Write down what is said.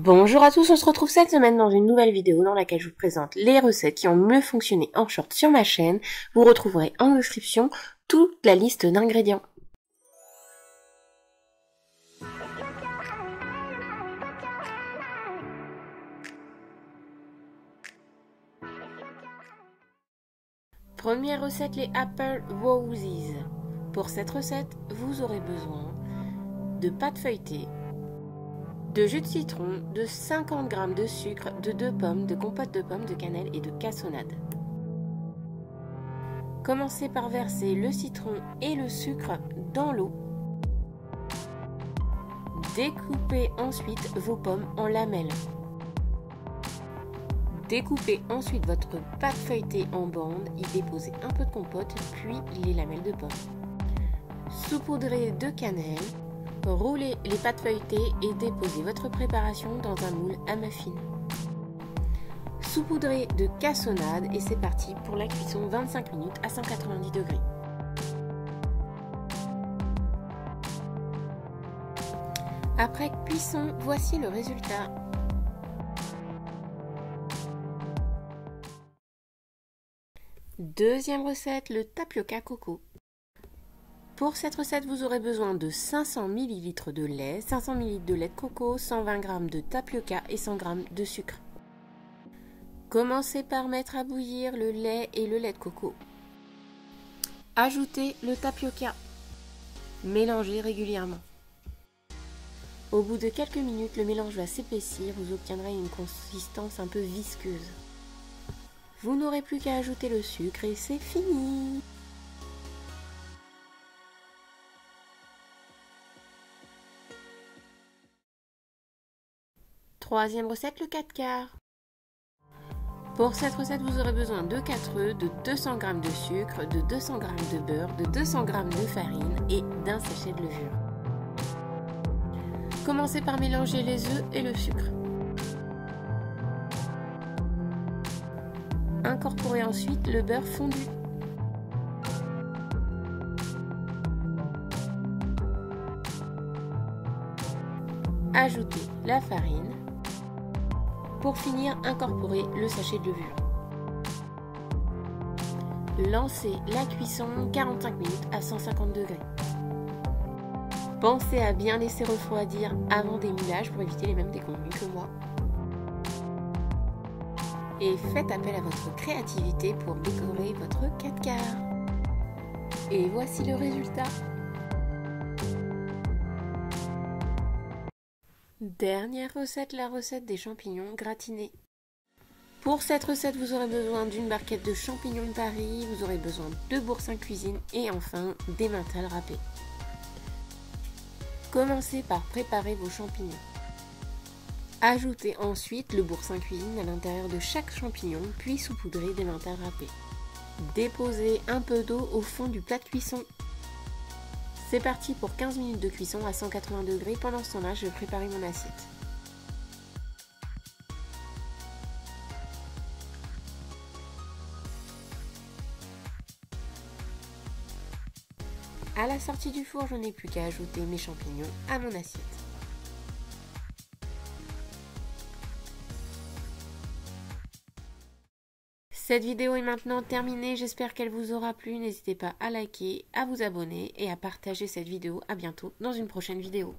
Bonjour à tous, on se retrouve cette semaine dans une nouvelle vidéo dans laquelle je vous présente les recettes qui ont mieux fonctionné en short sur ma chaîne. Vous retrouverez en description toute la liste d'ingrédients. Première recette, les Apple Roses. Pour cette recette, vous aurez besoin de pâte feuilletée, de jus de citron, de 50 g de sucre, de 2 pommes, de compote de pommes, de cannelle et de cassonade. Commencez par verser le citron et le sucre dans l'eau. Découpez ensuite vos pommes en lamelles. Découpez ensuite votre pâte feuilletée en bandes, y déposez un peu de compote, puis les lamelles de pommes. Saupoudrez de cannelle. Roulez les pâtes feuilletées et déposez votre préparation dans un moule à muffins. Saupoudrez de cassonade et c'est parti pour la cuisson 25 minutes à 190 degrés. Après cuisson, voici le résultat. Deuxième recette, le tapioca coco. Pour cette recette, vous aurez besoin de 500 ml de lait, 500 ml de lait de coco, 120 g de tapioca et 100 g de sucre. Commencez par mettre à bouillir le lait et le lait de coco. Ajoutez le tapioca. Mélangez régulièrement. Au bout de quelques minutes, le mélange va s'épaissir, vous obtiendrez une consistance un peu visqueuse. Vous n'aurez plus qu'à ajouter le sucre et c'est fini! Troisième recette, le 4 quarts. Pour cette recette, vous aurez besoin de 4 œufs, de 200 g de sucre, de 200 g de beurre, de 200 g de farine et d'un sachet de levure. Commencez par mélanger les œufs et le sucre. Incorporez ensuite le beurre fondu. Ajoutez la farine. Pour finir, incorporez le sachet de levure. Lancez la cuisson 45 minutes à 150 degrés. Pensez à bien laisser refroidir avant démoulage pour éviter les mêmes déconvenues que moi. Et faites appel à votre créativité pour décorer votre 4 quarts. Et voici le résultat. Dernière recette, la recette des champignons gratinés. Pour cette recette, vous aurez besoin d'une barquette de champignons de Paris, vous aurez besoin de boursins cuisine et enfin des mentales râpées. Commencez par préparer vos champignons. Ajoutez ensuite le boursin cuisine à l'intérieur de chaque champignon, puis saupoudrez des mentales râpées. Déposez un peu d'eau au fond du plat de cuisson. C'est parti pour 15 minutes de cuisson à 180 degrés. Pendant ce temps-là, je vais préparer mon assiette. À la sortie du four, je n'ai plus qu'à ajouter mes champignons à mon assiette. Cette vidéo est maintenant terminée, j'espère qu'elle vous aura plu. N'hésitez pas à liker, à vous abonner et à partager cette vidéo. À bientôt dans une prochaine vidéo.